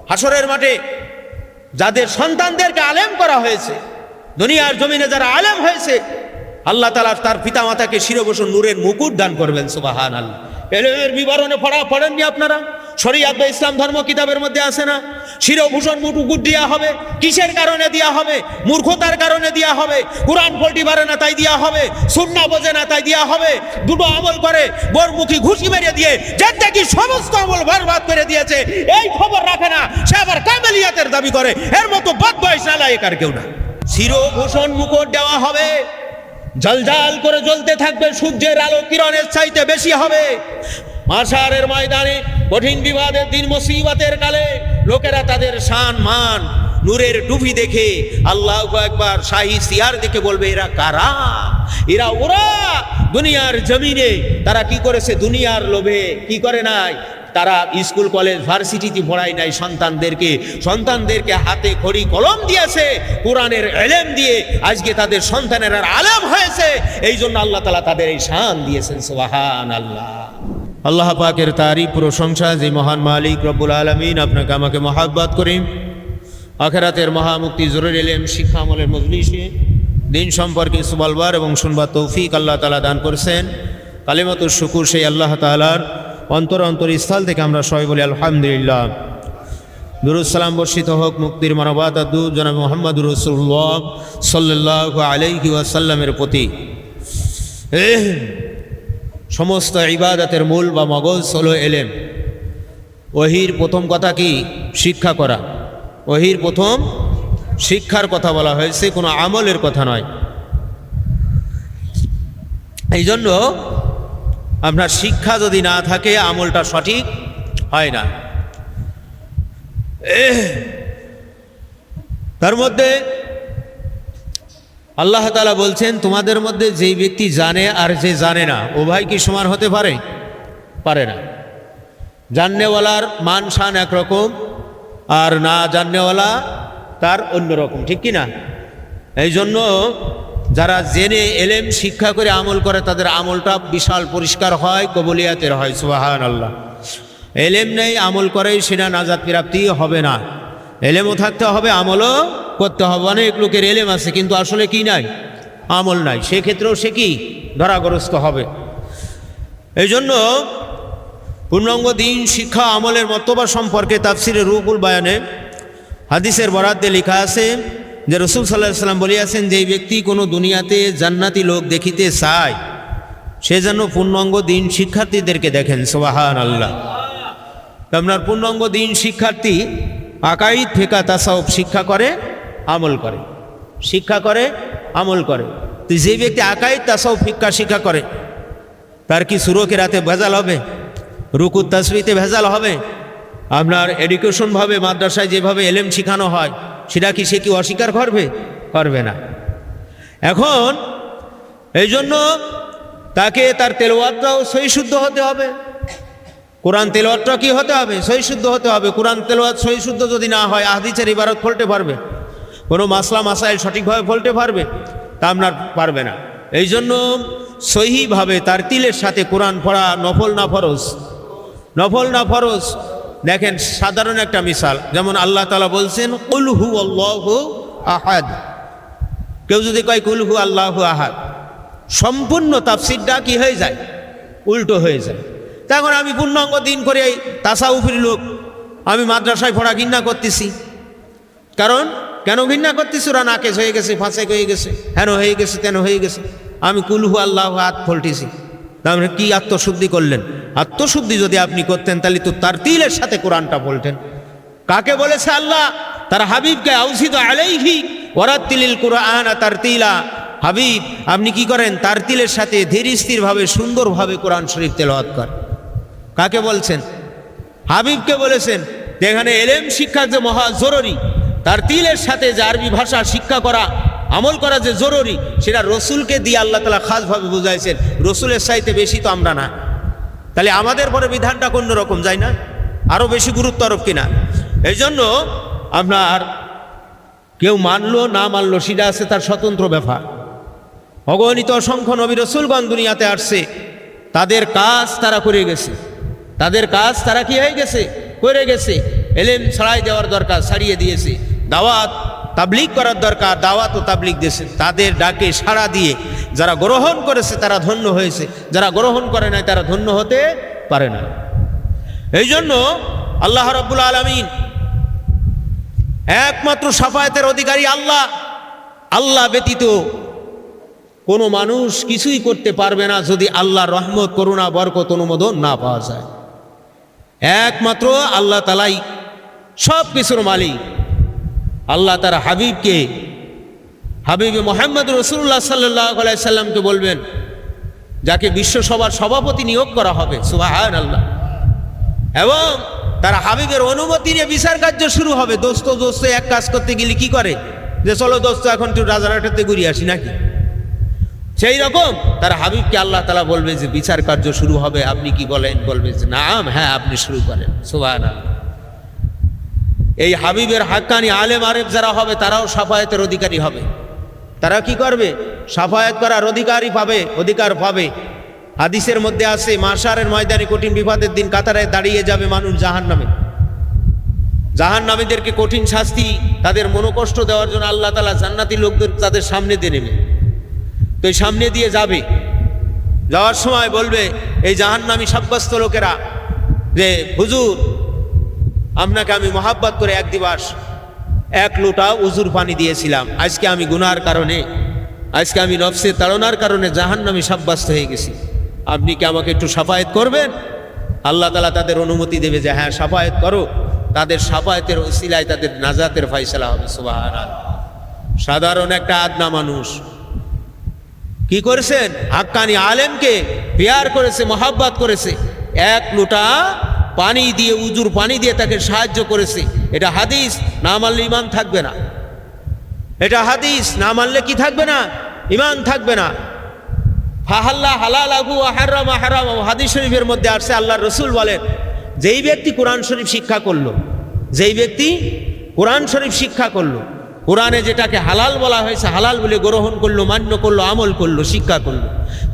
হাসরের মাঠে যাদের সন্তানদেরকে আলেম করা হয়েছে, দুনিয়ার জমিনে যারা আলেম হয়েছে, আল্লাহ তাআলা তার পিতামাতাকে শিরোভূষণ নূরের মুকুট দান করবেন। সুবহানাল্লাহ। এলেমের বিবরণে পড়েননি আপনারা? শরীয়ত বা ইসলাম ধর্ম কিতাবের মধ্যে আছে না? শিরোভূষণ মুকুট দেওয়া হবে। কিসের কারণে দেওয়া হবে? মূর্খতার কারণে দেওয়া হবে। কোরআন পড়তে পারে না তাই দেওয়া হবে, সুন্নাহ বোঝে না তাই দেওয়া হবে। দুটো আমল করে বোরমুখী ঘুষি মেরে দিয়ে যে দেখি সমস্ত আমল বরবাদ করে দিয়েছে, এই খবর রাখে না, সে আবার কামেলিয়াতের দাবি করে। এর মতো বদবয়স নালায়েক আর কেউ না। শিরোভূষণ মুকুট দেওয়া হবে, জ্বলজ্বল করে জ্বলতে থাকবে, সূর্যের আলো কিরণের চাইতে বেশি হবে। মাশারের ময়দানে কঠিন বিবাদের দিন, মুসিবতের কালে লোকেরা তাদের শান মান নূরের টুপি দেখে, আল্লাহু আকবার, শাহী সিয়ার দেখে বলবে এরা কারা? এরা ওরা দুনিয়ার জমিনে তারা কি করেছে? দুনিয়ার লোভে কি করে নাই? তারা স্কুল কলেজ ভার্সিটিতে পড়ায় নাই সন্তানদেরকে হাতে খড়ি কলম দিয়েছে, কোরআনের ইলম দিয়ে আজকে তাদের সন্তানেরা আলেম হয়েছে। এই জন্য আল্লাহ তাআলা তাদের এই শান দিয়েছেন। সুবহানাল্লাহ। আল্লাহ পাকের তারিফ প্রশংসা যে মহান মালিক রব্বুল আলামিন আপনাকে আমাকে মহাব্বত করেন। আখিরাতের মহামুক্তি জরুরি ইলম শিক্ষা আমলের মজলিসে দিন সম্পর্কে বলবার এবং শুনবার তৌফিক আল্লাহ তাআলা দান করেছেন। কালিমাতুশ শুকুর সেই আল্লাহ তাআলার অন্তর স্থল থেকে আমরা সবাই বলি আলহামদুলিল্লাহ। দুরূদ সালাম বর্ষিত হোক মুক্তির মানবতা দূত জনাব মুহাম্মদুর রাসূলুল্লাহ সাল্লাল্লাহু আলাইহি ওয়াসাল্লামের প্রতি। সমস্ত ইবাদতের মূল বা মগজ হলো ইলম। ওহির প্রথম কথা কি? শিক্ষা করা। ওহির প্রথম শিক্ষার কথা বলা হয়েছে, কোনো আমলের কথা নয়। এই জন্য আপনার শিক্ষা যদি না থাকে আমলটা সঠিক হয় না। তার মধ্যে আল্লাহ তাআলা বলছেন, তোমাদের মধ্যে যেই ব্যক্তি জানে আর যে জানে না উভয় কি সমান হতে পারে? পারে না। জাননেওয়ালার মান শান একরকম, আর না জাননেওয়ালা তার অন্যরকম, ঠিক কি না? এই জন্য যারা জেনে এলেম শিক্ষা করে আমল করে তাদের আমলটা বিশাল পরিষ্কার হয়, কবুলিয়াতের হয়। সুবহানাল্লাহ। এলেম নেই, আমল করে সেটা নাজাত প্রাপ্তি হবে না। এলেমও থাকতে হবে, আমলও করতে হবে। অনেক লোকের এলেম আছে কিন্তু আসলে কি নাই? আমল নাই। সেক্ষেত্রেও সে কি ধরাগ্রস্ত হবে। এই জন্য পূর্ণাঙ্গ দিন শিক্ষা আমলের মর্তবা সম্পর্কে তাফসিরে রুহুল বায়ানে হাদিসের বরাদ্দে লেখা আছে যে রাসূল সাল্লাল্লাহু আলাইহি ওয়াসাল্লাম বলিয়াছেন, যেই ব্যক্তি কোনো দুনিয়াতে জান্নাতি লোক দেখিতে চায় সে যেন পূর্ণাঙ্গ দিন শিক্ষার্থীদেরকে দেখেন। সুবহানাল্লাহ। আপনার পূর্ণাঙ্গ দিন শিক্ষার্থী আকাইদ ফিকহ তাসাউফ শিক্ষা করে, আমল করে, শিক্ষা করে, আমল করে। তো যে ব্যক্তি আকাইদ তাসাউফ ফিকহ শিক্ষা করে তার কি সুরো কিরাতে ভেজাল হবে? রুকু তাসবিতে ভেজাল হবে? আপনার এডুকেশনভাবে মাদ্রাসায় যেভাবে এলেম শেখানো হয় সেটা কি সে কি অস্বীকার করবে? করবে না। এখন এই জন্য তাকে তার তেলাওয়াতটাও সহি শুদ্ধ হতে হবে। কোরআন তেলাওয়াতটা কি হতে হবে? সহি শুদ্ধ হতে হবে। কোরআন তেলাওয়াত সহি শুদ্ধ যদি না হয় হাদিসের ইবারত ফলতে পারবে? কোনো মাসলা মাসাইল সঠিকভাবে ফলতে পারবে? তা আপনার পারবে না। এই জন্য সহিভাবে তারতিলের সাথে কোরআন পড়া নফল না ফরজ? নফল না ফরজ? দেখেন সাধারণ একটা মিসাল, যেমন আল্লাহ তাআলা বলছেন কুল হু আল্লাহু আহাদ। কেউ যদি কয় কুল হু আল্লাহু আহাদ, সম্পূর্ণ তাফসীরটা কি হয়ে যায়? উল্টো হয়ে যায়। তখন আমি পূর্ণাঙ্গ দিন করে তাসাউফের লোক, আমি মাদ্রাসায় পড়া ঘৃণা করতেছি। কারণ কেন ঘৃণা করতেছি? ওরা নাকেশ হয়ে গেছে, ফাঁসেক হয়ে গেছে, হেন হয়ে গেছে, তেন হয়ে গেছে। আমি কুল হু আল্লাহু আহাদ ফলতেছি। তাহলে কি আত্মশুদ্ধি করলেন? আত্মশুদ্ধি যদি আপনি করতেন তাহলে তো তারতিলের সাথে কোরআনটা বলতেন। কাকে বলেছে আল্লাহ? তার হাবিবকে, আউসিদু আলাইহি ওয়ারাতিলিল কুরআন তারতিলা। হাবিব আপনি কি করেন? তারতিলের সাথে ধীর স্থিরভাবে সুন্দরভাবে কোরআন শরীফ তেলাওয়াত করেন। কাকে বলছেন? হাবিবকে বলেছেন। যেখানে এলেম শিক্ষা যে মহা জরুরি, তারতিলের সাথে যে আরবি ভাষা শিক্ষা করা, আমল করা যে জরুরি, সেটা রসুলকে দিয়ে আল্লাহ তাআলা খাসভাবে বুঝাইছেন। রসুলের চাইতে বেশি তো আমরা না। তাহলে আমাদের পরে বিধানটা কোন রকম যায় না? আরও বেশি গুরুত্ব আরোপ কিনা? এই জন্য আপনার কেউ মানলো না মানলো সেটা আছে তার স্বতন্ত্র ব্যাপার। অগণিত অসংখ্য নবী রসুলগণ দুনিয়াতে আসছে, তাদের কাজ তারা করে গেছে। তাদের কাজ তারা কি হয়ে গেছে? করে গেছে। এলেম ছড়াই দেওয়ার দরকার, ছাড়িয়ে দিয়েছে। দাওয়াত তাবলীগ করার দরকার, দাওয়াত ও তাবলীগ দিয়েছে। তাদের ডাকে সাড়া দিয়ে যারা গ্রহণ করেছে তারা ধন্য হয়েছে, যারা গ্রহণ করে নাই তারা ধন্য হতে পারে না। এই জন্য আল্লাহ রাব্বুল আলামিন একমাত্র শাফায়াতের অধিকারী আল্লাহ। আল্লাহ ব্যতীত কোনো মানুষ কিছুই করতে পারবে না যদি আল্লাহর রহমত, করুণা, বরকত, অনুমোদন না পাওয়া যায়। একমাত্র আল্লাহ তাআলাই সব কিছুর মালিক। আল্লাহ তার হাবিবকে, হাবিবে মুহাম্মদ রাসূলুল্লাহ সাল্লাল্লাহু আলাইহি সাল্লামকে বলবেন, যাকে বিশ্বসভার সভাপতি নিয়োগ করা হবে, সুবহানাল্লাহ, এবং তার হাবিবের অনুমতি নিয়ে বিচার কার্য শুরু হবে। দোস্ত এক কাজ করতে গেলে কি করে, যে চলো দোস্ত এখন একটু রাজারহাটে ঘুরিয়ে আসি নাকি, সেই রকম তার হাবিবকে আল্লাহ তাআলা বলবে যে বিচার কার্য শুরু হবে, আপনি কি বলেন? বলবে যে নাম, হ্যাঁ আপনি শুরু করেন। সুবহানাল্লাহ। এই হাবিবের হাক্কানি আলেম আরেফ যারা হবে তারাও শাফায়াতের অধিকারী হবে। তারা কি করবে? শাফায়াত করার অধিকার পাবে। হাদিসের মধ্যে আছে, মাশারের ময়দানে কঠিন বিপদের দিন কাতারে দাঁড়িয়ে যাবে মানুষ জাহান্নামীদেরকে কঠিন শাস্তি, তাদের মনোকষ্ট দেওয়ার জন্য আল্লাহ তাআলা জান্নাতি লোকদের তাদের সামনে দিয়ে নেবে। তো এই সামনে দিয়ে যাবে, যাওয়ার সময় বলবে এই জাহান্নামী সাব্যস্ত লোকেরা যে হুজুর, আপনাকে আমি মহাব্বত করে এক দিবস 1 লোটা উজুর পানি দিয়েছিলাম, আজকে আমি গুনার কারণে, আজকে আমি নফসের তাড়নার কারণে জাহান্নামী সাব্যস্ত হয়ে গেছি, আপনি কি আমাকে একটু শাফায়াত করবেন? আল্লাহ তাআলা তাদের অনুমতি দেবে যে হ্যাঁ শাফায়াত করো। তাদের শাফায়াতের ওসিলায় তাদের নাজাতের ফয়সালা হবে। সুবহানাল্লাহ। সাধারণ একটা আদনা মানুষ কি করেছেন? হাক্কানি আলেমকে পেয়ার করেছে, মহাব্বত করেছে, 1 লোটা পানি দিয়ে, উজুর পানি দিয়ে তাকে সাহায্য করেছে। এটা হাদিস, না মানলে ইমান থাকবে না। এটা হাদিস, না মানলে কি থাকবে না? ইমান থাকবে না। ফাহাল্লা হালালাহু ওয়া হারামা হারামাহু, হাদিস শরীফের মধ্যে আসছে, আল্লাহর রাসূল বলেন, যেই ব্যক্তি কোরআন শরীফ শিক্ষা করলো, যেই ব্যক্তি কোরআন শরীফ শিক্ষা করলো, কোরআনে যেটাকে হালাল বলা হয়েছে হালাল বলে গ্রহণ করলো, মান্য করলো, আমল করলো, শিক্ষা করলো,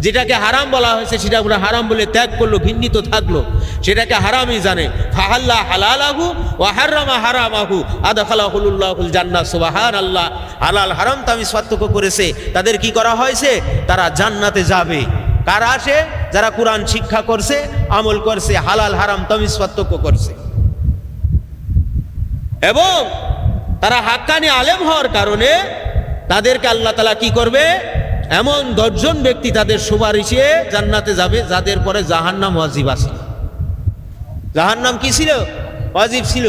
যেটাকে হারাম বলা হয়েছে সেটা পুরো হারাম বলে ত্যাগ করলো, ঘৃণিত থাকলো, সেটাকে হারামই জানে। ফাহাল্লা হালালাহু ওয়া হারামা হারামাহু আদখালাহুল্লাহুল জান্নাহ। সুবহানাল্লাহ। হালাল হারাম তামিজ পার্থক্য করেছে, তাদের কি করা হয়েছে? তারা জান্নাতে যাবে। কারা আসে? যারা কোরআন শিক্ষা করছে, আমল করছে, হালাল হারাম তামিজ পার্থক্য করছে। এবং তারা হাক্কানি আলেম হওয়ার কারণে তাদেরকে আল্লাহ তাআলা কি করবে? এমন 10 জন ব্যক্তি তাদের সুপারিশে জান্নাতে যাবে, যাদের পরে জাহান্নাম ওয়াজিব আছে। জাহান্নাম কি ছিল? ওয়াজিব ছিল।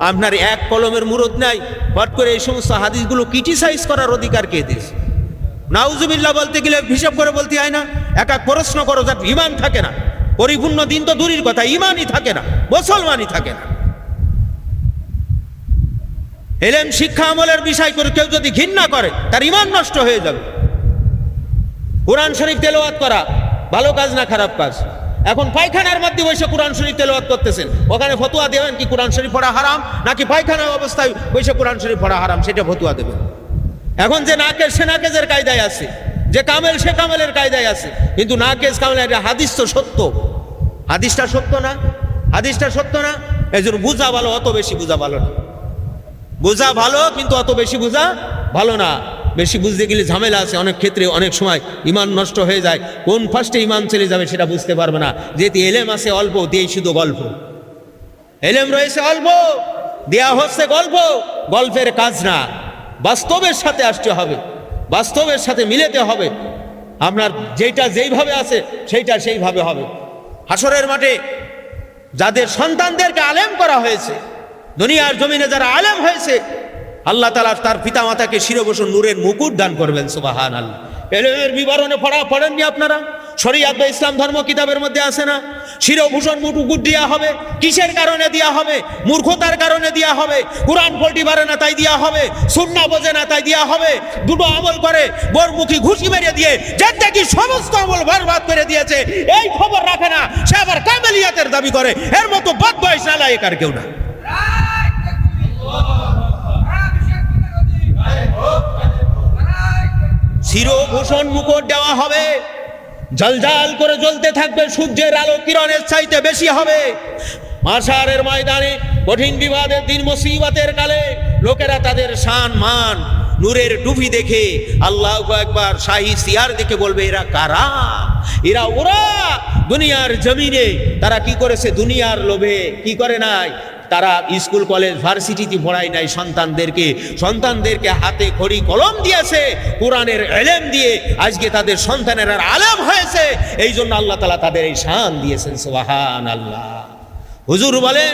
আপনার 1 কলমের মুরদ নাই, হট করে এই সমস্ত হাদিসগুলো ক্রিটিসাইজ করার অধিকার কে দিয়েছে? নাউজুবিল্লাহ বলতে গেলে হিসাব করে বলতে হয় না? এক প্রশ্ন করো, যার ঈমান থাকে না, পরিপূর্ণ দিন তো দূরের কথা, ঈমানই থাকে না, মুসলমানই থাকে না। এলেম শিক্ষা আমলের বিষয় করে কেউ যদি ঘৃণা করে তার ঈমান নষ্ট হয়ে যাবে। কোরআন শরীফ তেলাওয়াত করা ভালো কাজ না খারাপ কাজ? এখন পায়খানার মধ্যে বসে কোরআন শরীফ তেলাওয়াত করতেছেন, ওখানে ফতোয়া দেবেন কি কোরআন শরীফ পড়া হারাম, নাকি পায়খানার অবস্থায় বসে কোরআন শরীফ পড়া হারাম, সেটা ফতোয়া দেবেন। এখন যে নাকেশ সে নাকেজের কায়দায় আছে, যে কামেল সে কামেলের কায়দায় আছে, কিন্তু নাকেশ কামেল, হাদিস তো সত্য, হাদিসটা সত্য না, হাদিসটা সত্য না। এই জন্য বুঝা ভালো, অত বেশি বুঝা ভালো না। বোঝা ভালো, কিন্তু অত বেশি বোঝা ভালো না। বেশি বুঝতে গেলে ঝামেলা আছে, অনেক ক্ষেত্রে অনেক সময় ইমান নষ্ট হয়ে যায়। কোন ফার্স্টে ইমান চলে যাবে সেটা বুঝতে পারবে না। যেহেতু এলেম আছে অল্প, দিয়ে শুধু গল্প, এলেম রয়েছে অল্প, দেয়া হচ্ছে গল্প, গল্পের কাজ না, বাস্তবের সাথে আসতে হবে, বাস্তবের সাথে মিলেতে হবে। আপনার যেটা যেইভাবে আছে সেইটা সেইভাবে হবে। হাসরের মাঠে যাদের সন্তানদেরকে আলেম করা হয়েছে, দুনিয়ার জমিনে যারা আলেম হয়েছে, আল্লাহ তাআলা তার পিতামাতাকে শিরোভূষণ নূরের মুকুট দান করবেন। সুবহানাল্লাহ। এলেমের বিবরণে পড়েননি আপনারা? শরীয়ত বা ইসলাম ধর্ম কিতাবের মধ্যে আছে না? শিরোভূষণ মুকুট দেওয়া হবে। কিসের কারণে দেওয়া হবে? মূর্খতার কারণে দেওয়া হবে। কোরআন পড়তে পারে না তাই দেওয়া হবে, সুন্নাহ বোঝে না তাই দেওয়া হবে, দুটো আমল করে বোরমুখী ঘুষি মেরে দিয়ে জিন্দেগির সমস্ত আমল বরবাদ করে দিয়েছে, এই খবর রাখে না, সে আবার কামেলিয়াতের দাবি করে। এর মতো বদবয়স নালায়েক আর কেউ না। শিরোভূষণ মুকুট দেওয়া হবে, জলজাল করে জ্বলতে থাকবে, সূর্যের আলো কিরণের চাইতে বেশি হবে। মাশারের ময়দানে কঠিন বিবাদের দিন, মুসিবতের কালে লোকেরা তাদের শান মান নূরের টুপি দেখে, আল্লাহু আকবার, শাহী সিয়ার দেখে বলবে এরা কারা? এরা ওরা দুনিয়ার জমিনে তারা কি করেছে? দুনিয়ার লোভে কি করে নাই? তারা স্কুল কলেজ ভার্সিটিতে পড়ায় নাই সন্তানদেরকে হাতে খড়ি কলম দিয়েছে, কোরআনের ইলম দিয়ে আজকে তাদের সন্তানেরা আলেম হয়েছে। এই জন্য আল্লাহ তাআলা তাদের এই শান দিয়েছেন। সুবহানাল্লাহ। হুজুর বলেন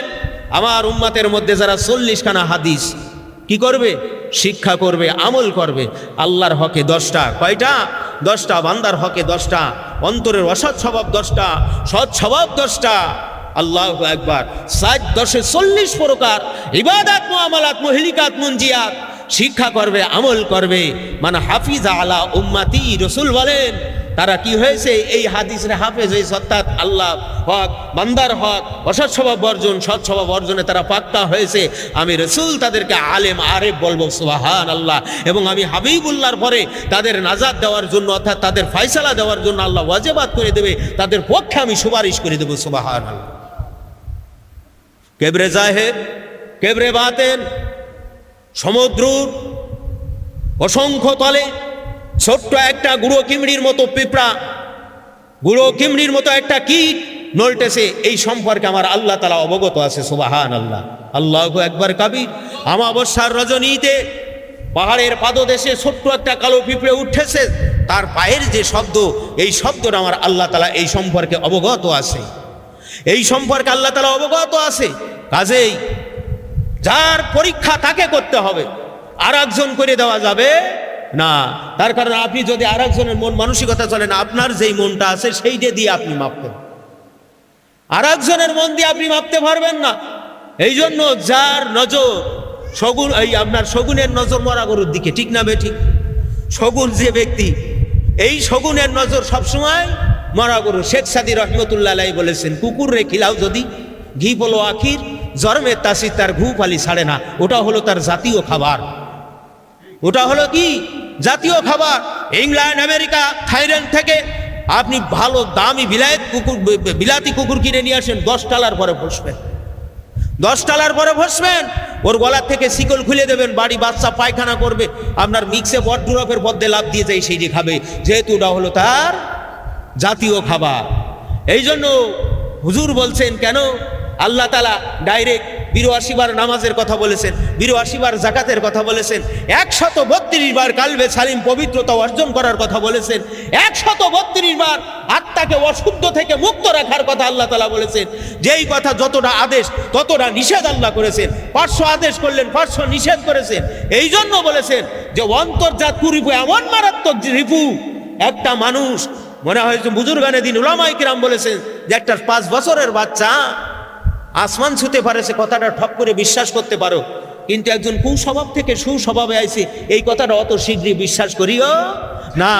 আমার উম্মতের মধ্যে যারা 40 খানা হাদিস কি করবে? শিক্ষা করবে, আমল করবে। আল্লাহর হকে 10টা, কয়টা? 10টা। বান্দার হকে 10টা, অন্তরের অসৎ স্বভাব 10টা, সৎ স্বভাব 10টা। আল্লাহু আকবার। 7-10 40 প্রকার ইবাদত, মুআমালাত, মুহলিকাত, মুনজিয়াত শিক্ষা করবে, আমল করবে। মানে হাফিজ আলা উম্মতি, রাসূল বলেন তারা কি হয়েছে? এই হাদিসের হাফেজ হয়েছে, অর্থাৎ আল্লাহ হক, বান্দার হক, অসৎ স্বভাব বর্জন, সৎ স্বভাব বর্জনে তারা পাক্কা হয়েছে। আমি রাসূল তাদেরকে আলেম আরেফ বলবো। সুবহানাল্লাহ। এবং আমি হাবিবুল্লাহর পরে তাদের নাজাত দেওয়ার জন্য, অর্থাৎ তাদের ফয়সালা দেওয়ার জন্য আল্লাহ ওয়াজিবাত করে দেবে, তাদের পক্ষে আমি সুপারিশ করে দেবো। সুবহানাল্লাহ। কেবরে জাহের, কেবরে বাতেন, সমুদ্র অসংখ্য তলে ছোট্ট একটা গুঁড়ো কিমড়ির মতো পিঁপড়া, গুঁড়ো কিমড়ির মতো একটা কীট নলটেছে, এই সম্পর্কে আমার আল্লাহ তাআলা অবগত আছে। সুবহানাল্লাহ। আল্লাহু আকবার কাবীর। অমাবস্যার রজনীতে পাহাড়ের পাদদেশে ছোট্ট একটা কালো পিঁপড়ে উঠেছে, তার পায়ের যে শব্দ, এই শব্দটা আমার আল্লাহ তাআলা এই সম্পর্কে অবগত আছে। এই সম্পর্কে আল্লাহ তাআলা অবগত আছে। কাজেই যার পরীক্ষা তাকে করতে হবে, আর একজন করে দেওয়া যাবে না। তার কারণ আপনি যদি আর একজনের মন মানসিকতা চলেন, আপনার যেই মনটা আছে সেইটা দিয়ে আপনি মাপবেন, আর একজনের মন দিয়ে আপনি মাপতে পারবেন না। এই জন্য যার নজর শগুন, এই আপনার শগুনের নজর মরা গরুর দিকে, ঠিক না বেঠিক? শগুন যে ব্যক্তি, এই শগুনের নজর সবসময় মরা গরু। শেখ সাদী রহমতুল্লাহ আলাইহি বলেছেন, কুকুর রে খিলাও যদি ঘি বলো আখির, জন্মে তাসি তার ঘু পালি ছাড়ে না। ওটা হলো তার জাতীয় খাবার। ওটা হলো কি? জাতীয় খাবার। ইংল্যান্ড, আমেরিকা, থাইল্যান্ড থেকে আপনি ভালো দামি বিলাতি কুকুর কিনে নিয়ে আসেন, 10 টালার পরে বসবেন, 10 টালার পরে বসবেন, ওর গলার থেকে শিকল খুলে দেবেন, বাড়ি বাচ্চা পায়খানা করবে, আপনার মিক্সে বড্রপের পদ্মে লাভ দিয়ে যায়, সেই যে খাবে, যেহেতু ওটা হলো তার জাতীয় খাবার। এই জন্য হুজুর বলছেন, কেন আল্লাহ তাআলা ডাইরেক্ট 82 বার নামাজের কথা বলেছেন, 82 বার যাকাতের কথা বলেছেন, 132 বার কালবে সালিম পবিত্রতা অর্জন করার কথা বলেছেন, 132 বার আত্মাকে অশুদ্ধ থেকে মুক্ত রাখার কথা আল্লাহ তাআলা বলেছেন। যেই কথা যতটা আদেশ ততটা নিষেধ আল্লাহ করেছেন। 500 আদেশ করলেন, 500 নিষেধ করেছেন। এই জন্য বলেছেন যে অন্তর্জাত কুরিপু এমন মারাত্মক রিপু, একটা মানুষ, মনে হয় বুজুর্গানে দিন উলামায়ে কিরাম বলেছেন যে একটা 5 বছরের বাচ্চা আসমান ছুঁতে পারে, সে কথাটা ঠক করে বিশ্বাস করতে পারো, কিন্তু একজন কুস্বভাব থেকে সুস্বভাবে আইছে, এই কথাটা অত শীঘ্রই বিশ্বাস করিও না।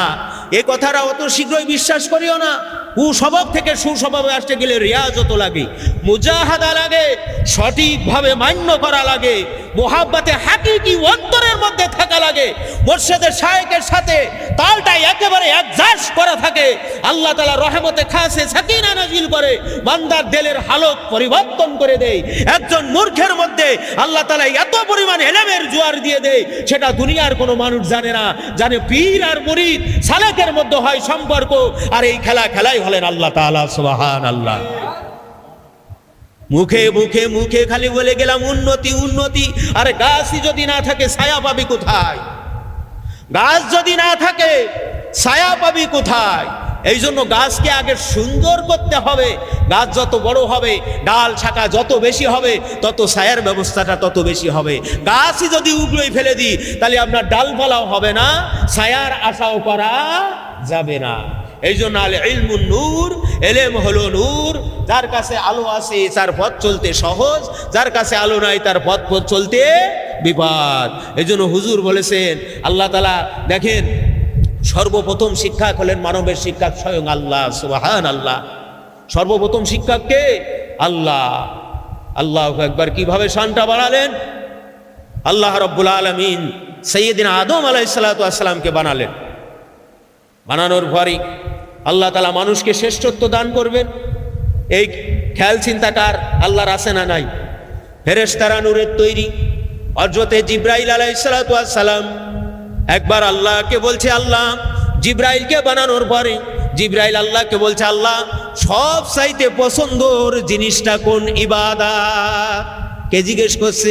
এই কথাটা অত শীঘ্রই বিশ্বাস করিও না। কুস্বভাব থেকে সুস্বভাবে আসতে গেলে রিয়াজত লাগে, মুজাহাদা লাগে, সঠিকভাবে মান্য করা লাগে, মোহাব্বতে হাকিকি অন্তরের মধ্যে থাকা লাগে, মুর্শিদের শায়েখের সাথে তালটা একেবারে অ্যাডজাস্ট করা থাকে। আল্লাহ তাআলা রহমতে খাসে সাকিনা নাজিল করে, বান্দার দিলের হালত পরিবর্তন করে দেয়। একজন মূর্খের মধ্যে আল্লাহ তাআলা এত পরিমাণ ইলমের জোয়ার দিয়ে দেয়, সেটা দুনিয়ার কোনো মানুষ জানে না। জানে পীর আর মুরিদ সালেকের মধ্যে হয় সম্পর্ক, আর এই খেলাই হলেন আল্লাহ তাআলা। সুবহানাল্লাহ। মুখে মুখে মুখে খালি বলে গেলাম উন্নতি উন্নতি, আর গাছই যদি না থাকে ছায়া পাবি কোথায়? গাছ যদি না থাকে ছায়া পাবি কোথায়? এই জন্য গাছকে আগে সুন্দর করতে হবে। গাছ যত বড় হবে, ডাল শাখা যত বেশি হবে, তত ছায়ার ব্যবস্থাটা তত বেশি হবে। গাছই যদি উগড়ে ফেলে দিই, তাহলে আপনার ডালপালাও হবে না, ছায়ার আশাও করা যাবে না। এই জন্য আল ইলমুন নূর, এলেম হলো নূর। যার কাছে আলো আছে তার পথ চলতে সহজ, যার কাছে আলো নাই তার পথ চলতে বিপদ। এই জন্য হুজুর বলেছেন, আল্লাহ তাআলা দেখেন সর্বপ্রথম শিক্ষক হলেন মানবের শিক্ষক স্বয়ং আল্লাহ। সুবহানাল্লাহ। সর্বপ্রথম শিক্ষক কে? আল্লাহ। আল্লাহু আকবার। কিভাবে শানটা বাড়ালেন? আল্লাহ রাব্বুল আলামিন সাইয়্যিদিনা আদম আলাইহিস সালাতু ওয়াস সালামকে বানালেন। বানানোর পরই আল্লাহ তাআলা মানুষকে শ্রেষ্ঠত্ব দান করবেন। এই খেয়াল চিন্তাকার আল্লাহর আছে না নাই? ফেরেশতারা নূরের তৈরি। হযরতে জিবরাইল আলাইহিস সালাতু ওয়াস সালাম একবার আল্লাহকে বলছে, আল্লাহ, জিবরাইলকে বানানোর পরে জিবরাইল আল্লাহকে বলছে, আল্লাহ, সব চাইতে পছন্দর জিনিসটা কোন? ইবাদত। কে জিজ্ঞেস করছে?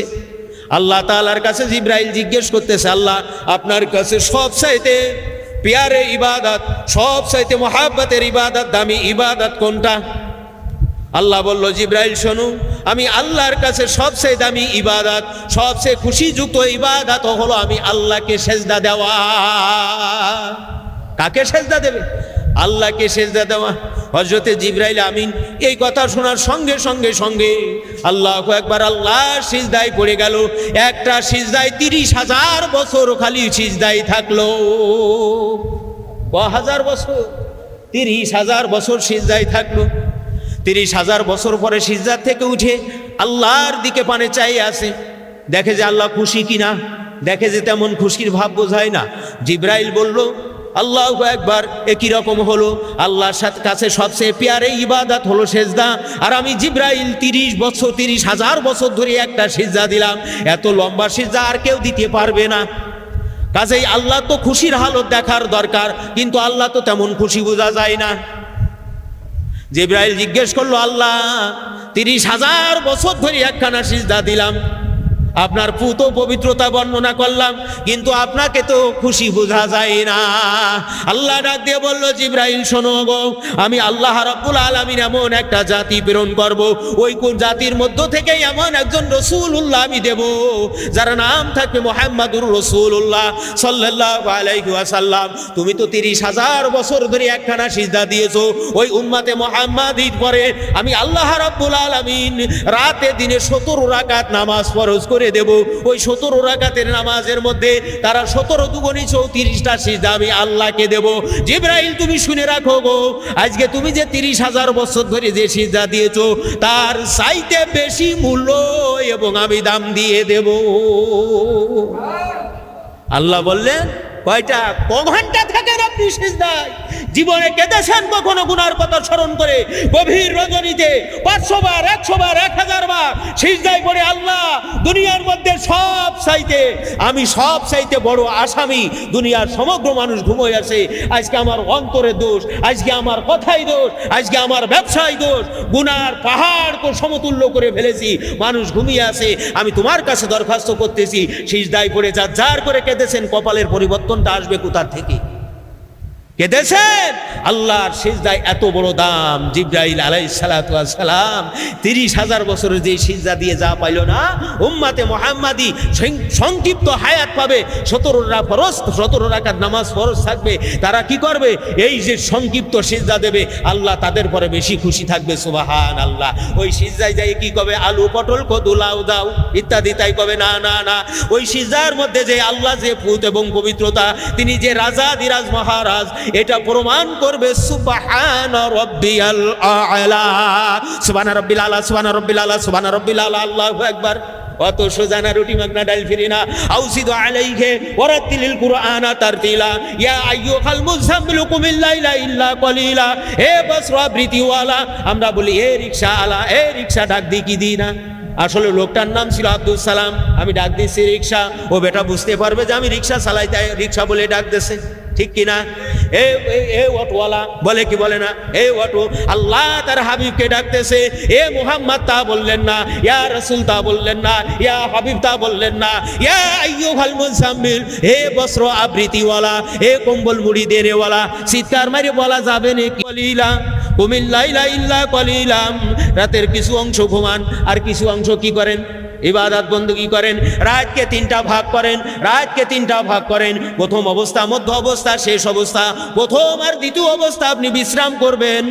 আল্লাহ তাআলার কাছে জিবরাইল জিজ্ঞেস করতেছে, আল্লাহ, আপনার কাছে সব চাইতে প্যারে ইবাদত, সব চাইতে মহাব্বতের ইবাদত, দামি ইবাদত কোনটা? আল্লাহ বলল, জিবরাইল শোনো, আমি আল্লাহর কাছে সবচেয়ে দামি ইবাদত, সবচেয়ে খুশিযুক্ত ইবাদত হলো আমি আল্লাহকে সেজদা দেওয়া। কাকে সেজদা দেবে? আল্লাহকে সেজদা দেওয়া। হযরতে জিবরাইল আমিন এই কথা শোনার সঙ্গে সঙ্গে সঙ্গে আল্লাহু আকবার, আল্লাহ সিজদায় পড়ে গেল। একটা সিজদায় 30,000 বছর খালি সিজদায় থাকলো। হাজার বছর? 30,000 বছর সিজদায় থাকলো। 30,000 বছর পরে সিজদা থেকে উঠে আল্লাহর দিকে পানে চাই আছে, দেখে যে আল্লাহ খুশি কিনা, দেখে যে তেমন খুশির ভাব বোঝায় না। জিবরাইল বলল, আল্লাহু আকবার, একই রকম হলো। আল্লাহর সাথে কাছে সবচেয়ে প্যারে ইবাদত হলো সেজদা, আর আমি জিবরাইল 30,000 বছর ধরে একটা সিজদা দিলাম। এত লম্বা সিজদা আর কেউ দিতে পারবে না। কাজেই আল্লাহ তো খুশির হালত দেখার দরকার, কিন্তু আল্লাহ তো তেমন খুশি বোঝা যায় না। জিবরাইল জিজ্ঞেস করলো, আল্লাহ, 30,000 বছর ধরে একখানা সিজদা দিলাম, আপনার পুত পবিত্রতা বর্ণনা করলাম, কিন্তু আপনাকে তো খুশি বোঝা যায় না। আল্লাহ ডাক দিয়ে বলল, জিবরাইল শোনো গো, আমি আল্লাহ রাব্বুল আলামিন এমন একটা জাতি প্রেরণ করব, ওই কোন জাতির মধ্য থেকে এমন একজন রাসূলুল্লাহ আমি দেব, যার নাম থাকবে মুহাম্মাদুর রাসূলুল্লাহ সাল্লাল্লাহু আলাইহি ওয়াসাল্লাম। তুমি তো 30,000 বছর ধরে একখানা সিজদা দিয়েছো, ওই উম্মতে মুহাম্মাদির পরে আমি আল্লাহ রাব্বুল আলামিন রাতে দিনে 17 রাকাত নামাজ ফরজ করে দেব। ওই 17 রাকাতের নামাজের মধ্যে তারা 17 দুগুণে 34টা সিজদা আমি আল্লাহকে দেব। জিবরাইল তুমি শুনে রাখো গো, আজকে তুমি যে 30,000 বছর ধরে যে সিজদা দিয়েছো তার চাইতে বেশি মূল্য এবং আমি দাম দিয়ে দেব। আল্লাহ বললেন, কয়টা ঘন্টা থাকেন আপনি সিজদায়? জীবনে কেঁদেছেন কখনো গুনার কথা স্মরণ করে? গভীর রজনীতে 500 বার, 100 বার, 1000 বার সিজদায় পড়ে, আল্লাহ, দুনিয়ার মধ্যে সব চাইতে আমি সব চাইতে বড় আসামি, দুনিয়ার সমগ্র মানুষ ঘুমিয়ে আছে, আজকে আমার অন্তরে দোষ, আজকে আমার কথাই দোষ, আজকে আমার ব্যবসায় দোষ, গুনার পাহাড় তো সমতুল্য করে ফেলেছি, মানুষ ঘুমিয়ে আছে, আমি তোমার কাছে দরখাস্ত করতেছি। সিজদায় পড়ে যার করে কেঁদেছেন, কপালের পরিবর্তনটা আসবে কোথা থেকে? কেঁদেছেন। আল্লাহর সিজদায় এত বড় দাম। জিবরাইল আলাইহিস সালাতু ওয়াস সালাম 30,000 বছরের যে সিজদা দিয়ে যা পাইল না, উম্মতে মুহাম্মাদি সংক্ষিপ্ত হায়াত পাবে, 17 রাকাত নামাজ ফরজ থাকবে, তারা কি করবে? এই যে সংক্ষিপ্ত সিজদা দেবে, আল্লাহ তাদের পরে বেশি খুশি থাকবে। সুবহানাল্লাহ। ওই সিজদায় যাই কি কবে? আলু পটল কদু লাউ দাও ইত্যাদি, তাই কবে? না না না, ওই সিজদার মধ্যে যে আল্লাহ যে ফুত এবং পবিত্রতা, তিনি যে রাজা দিরাজ মহারাজ, এটা প্রমাণ করবে সুবহান রাব্বিয়াল আ'লা, সুবহান রাব্বিল আ'লা, সুবহান রাব্বিল আ'লা, সুবহান রাব্বিল আ'লা। আল্লাহু আকবার। অত সোজানা রুটি মাগনা ডাল ফিরিনা আউসিদু আলাইহি ওয়ারাতিলিল কুরআনা তারতিলা ইয়া আইয়ুহাল মুযাম্মিলু কুমিল লাইলা ইল্লা কলিলা। হে বসরা বৃতিওয়ালা, আমরা বলি এ রিকশা আলা, এ রিকশা ডাক দি কি দি না? আসলে লোকটার নাম ছিল আব্দুল সালাম, আমি ডাক দিচ্ছি রিকশা। ও বেটা বুঝতে পারবে যে আমি রিকশা চালাই, তাই রিকশা বলে ডাক দিছে, ঠিক কিনা? এ অটোওয়ালা বলে কি বলে না? এ অটো। আল্লাহ তার হাবিবকে ডাকতেছে, এ মুহাম্মদ তা বললেন না, ইয়া রাসূল তা বললেন না, ইয়া হাবিব তা বললেন না, ইয়া আইয়ুহাল মুযাম্মিল, হে বস্ত্র আবৃতিওয়ালা, হে কম্বল মুড়ি দেনেওয়ালা। চিৎকার মারি বলা যাবে নাকি? কলিলা কুমিল লাইলা ইল্লা কলিলাম, রাতের কিছু অংশ ঘুমান, আর কিছু অংশ কি করেন? ইবাদত বندگی করেন। রাতকে 3টা ভাগ করেন, রাতকে 3টা ভাগ করেন। প্রথম অবস্থা, মধ্য অবস্থা, শেষ অবস্থা। প্রথম আর দ্বিতীয় অবস্থা আপনি বিশ্রাম করবেন,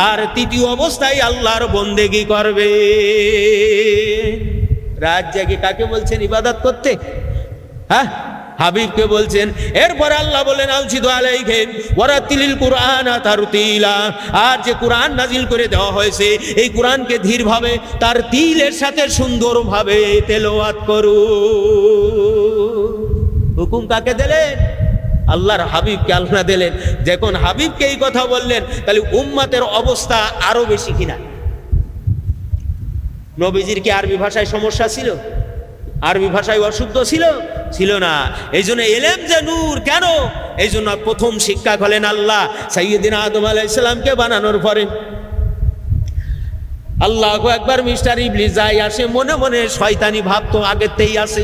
আর তৃতীয় অবস্থায় আল্লাহর বندگی করবে। রাত জেগে কাকে বলছেন ইবাদত করতে? হ্যাঁ, হাবিবকে বলছেন। এরপরে আল্লাহ বলেন, আউসিদু আলাইহি ওয়ারাতিলিল কুরআনা তারতিলা, আর যে কোরআন নাজিল করে দেওয়া হয়েছে, এই কোরআনকে ধীরভাবে তার তিলের সাথে সুন্দরভাবে তেলাওয়াত করো। হুকুম কাকে দিলেন? আল্লাহর হাবিবকে আল্লাহ দিলেন। যখন হাবিবকে এই কথা বললেন, তাহলে উম্মতের অবস্থা আরো বেশি কিনা? নবীজির কি আরবি ভাষায় সমস্যা ছিল? আরবি ভাষায় অশুদ্ধ ছিল? ছিল না। এই জন্য এলেম যে নূর, কেন? এই জন্য প্রথম শিক্ষক হলেন আল্লাহ। সাইয়্যিদিনা আদম আলাইহিস সালামকে বানানোর পরে আল্লাহু আকবার, মিস্টার ইবলিস যায় আসে, মনে মনে শয়তানি ভাব তো আগেতেই আছে,